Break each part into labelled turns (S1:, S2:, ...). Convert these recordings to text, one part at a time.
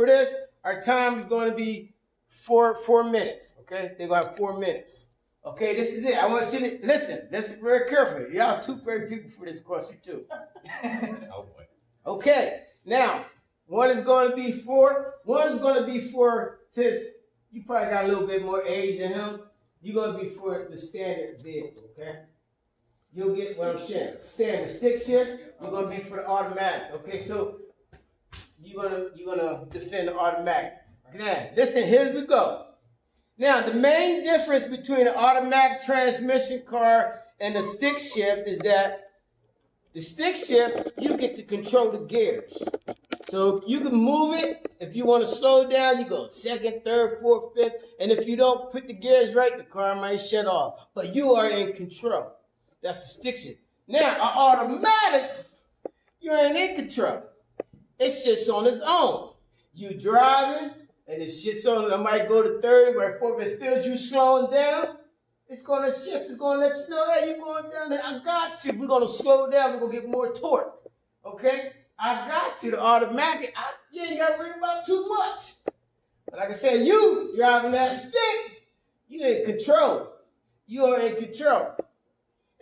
S1: For this, our time is going to be 4 minutes. Okay, they're going to have 4 minutes. Okay, this is it. I want you to listen very carefully. Y'all too brave people for this course, you too.
S2: Oh boy.
S1: Okay, now one is going to be for since you probably got a little bit more age than him. You're going to be for the standard vehicle. Okay, you'll get what I'm saying. Standard stick shift. You're going to be for the automatic. Okay, so you're gonna defend the automatic. Now, listen. Here we go. Now, the main difference between an automatic transmission car and the stick shift is that the stick shift, you get to control the gears. So you can move it. If you want to slow down, you go second, third, fourth, fifth. And if you don't put the gears right, the car might shut off. But you are in control. That's the stick shift. Now, an automatic, you ain't in control. It shifts on its own. You driving, and it shifts on. It might go to third, where fourth. If it feels you slowing down, it's going to shift. It's going to let you know, hey, you're going down there. I got you. We're going to slow down. We're going to get more torque. Okay? I got you. The automatic, you ain't got to worry about too much. But like I said, you driving that stick, you in control. You are in control.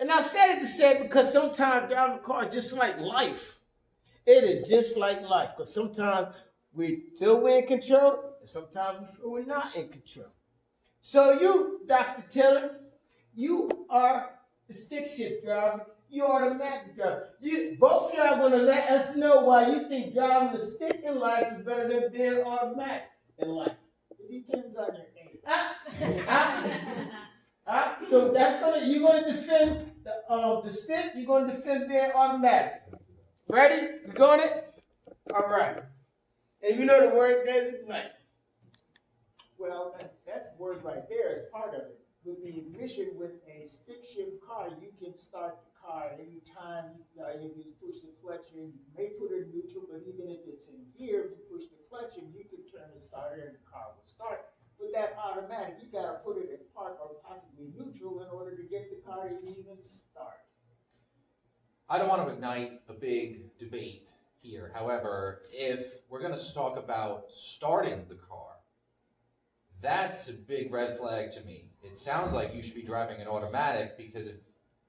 S1: And I said it to say because sometimes driving a car is just like life. It is just like life. Because sometimes we feel we're in control, and sometimes we feel we're not in control. So you, Dr. Taylor, you are the stick shift driver. You are the automatic driver. Both of y'all are going to let us know why you think driving the stick in life is better than being automatic in life.
S3: It depends on your age.
S1: So you're going to defend the stick. You're going to defend being automatic. Ready? You got it? All right. And you know the word designate.
S3: Well, that's word right there is part of it. With the ignition with a stick shift car, you can start the car anytime you just push the clutch in. You may put it in neutral, but even if it's in gear, you push the clutch in, you can turn the starter and the car will start. With that automatic, you got to put it in park or possibly neutral in order to get the car to even start.
S2: I don't want to ignite a big debate here. However, if we're going to talk about starting the car, that's a big red flag to me. It sounds like you should be driving an automatic because if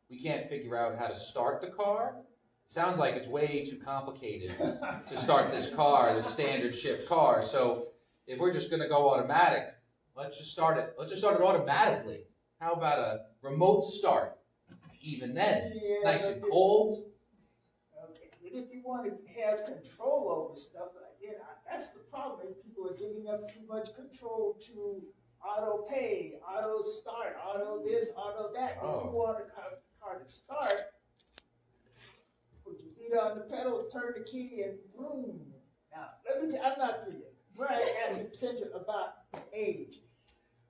S2: we can't figure out how to start the car, it sounds like it's way too complicated to start this car, the standard shift car. So if we're just going to go automatic, let's just start it. Let's just start it automatically. How about a remote start? Even then, it's nice and cold.
S3: Okay, but if you want to have control over stuff, that's the problem. People are giving up too much control to auto pay, auto start, auto this, auto that.
S2: Oh.
S3: If you want a car to start, put your feet on the pedals, turn the key, and boom. Now, let me tell you, I'm not through yet. Right, ask you about age.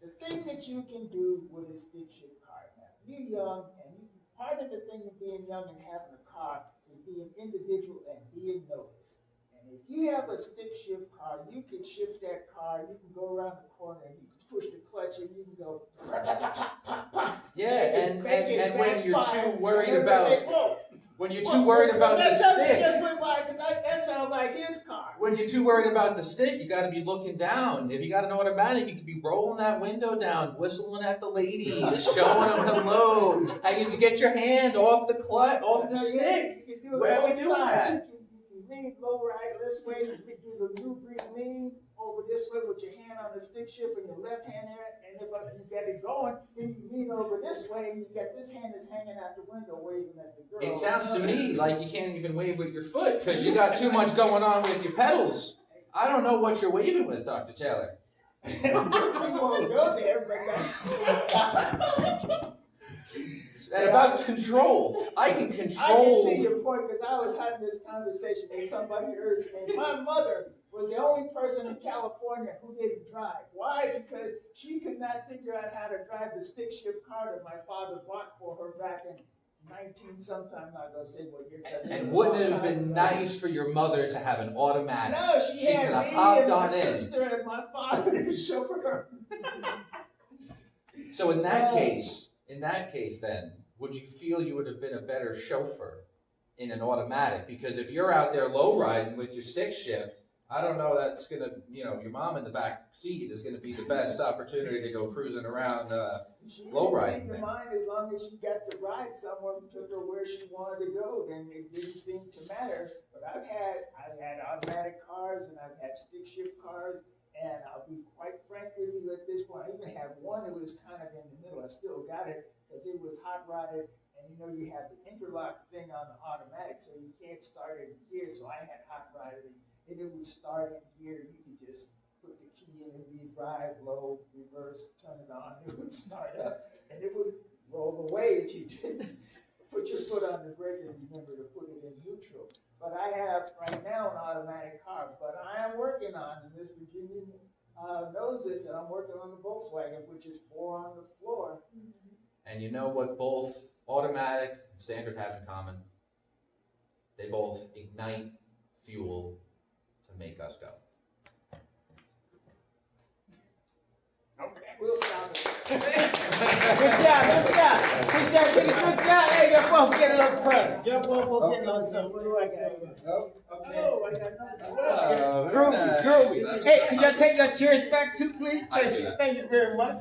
S3: The thing that you can do with a stick shift car now, you're young, and part of the thing of being young and having a car is being individual and being noticed. And if you have a stick shift car, you can shift that car, you can go around the corner and you can push the clutch and you can go
S2: Yeah, and when you're too worried
S3: and
S2: about
S3: say,
S2: when you're too worried about the stick.
S3: Just went by because that sounds like his car.
S2: When you're too worried about the stick, you got to be looking down. If you got an automatic, you could be rolling that window down, whistling at the ladies, showing them hello. How you get your hand off the clutch, off the stick.
S3: You can do it
S2: Where are we
S3: both
S2: doing
S3: sides.
S2: that?
S3: You can lean low right this way. You can do the new green lean over this way with your hand on the stick shift and your left hand there. And if you get it going, then you lean over this way and you got this hand is hanging out the window waving at the girl.
S2: It sounds to me like you can't even wave with your foot because you got too much going on with your pedals. I don't know what you're waving with, Dr. Taylor.
S3: We won't go there, but
S2: And about control, I can
S3: I
S2: control.
S3: can see your point because I was having this conversation with somebody earlier. And my mother was the only person in California who didn't drive. Why? Because she could not figure out how to drive the stick shift car that my father bought for her back in 19-sometime. I'm not going to say what year.
S2: And wouldn't it have been nice for your mother to have an automatic?
S3: No, she had
S2: could have
S3: me
S2: hopped
S3: and my
S2: on in.
S3: sister and my father to chauffeur her.
S2: So in that case, then, would you feel you would have been a better chauffeur in an automatic? Because if you're out there low riding with your stick shift, I don't know that's gonna, your mom in the back seat is gonna be the best opportunity to go cruising around,
S3: She
S2: low
S3: didn't
S2: riding
S3: seem to
S2: there.
S3: mind as long as she got to ride someone took her where she wanted to go, then it didn't seem to matter. But I've had automatic cars and I've had stick shift cars, and I'll be quite frank with you at this point. I even had one that was kind of in the middle. I still got it because it was hot rodded, and you have the interlock thing on the automatic, so you can't start it in gear. So I had hot rodded it, and it would start in gear. You could just put the key in and be drive, low, reverse, turn it on, it would start up, and it would roll away if you didn't put your foot on the brake and remember to put it in neutral. But I have right now an automatic car, but I am working on, and Miss Virginia knows this, and I'm working on the Volkswagen, which is 4 on the floor.
S2: And you know what both automatic and standard have in common? They both ignite fuel to make us go.
S3: Okay, we'll stop it.
S1: Good job, good job. Good job, good job. Hey, you're both getting a little credit. You're both getting a little something. What do I say? Okay.
S3: Oh, I got number 12.
S1: Groovy, groovy. Hey, can y'all take your chairs back too, please?
S2: I
S1: Thank
S2: do
S1: you,
S2: that.
S1: thank you very much.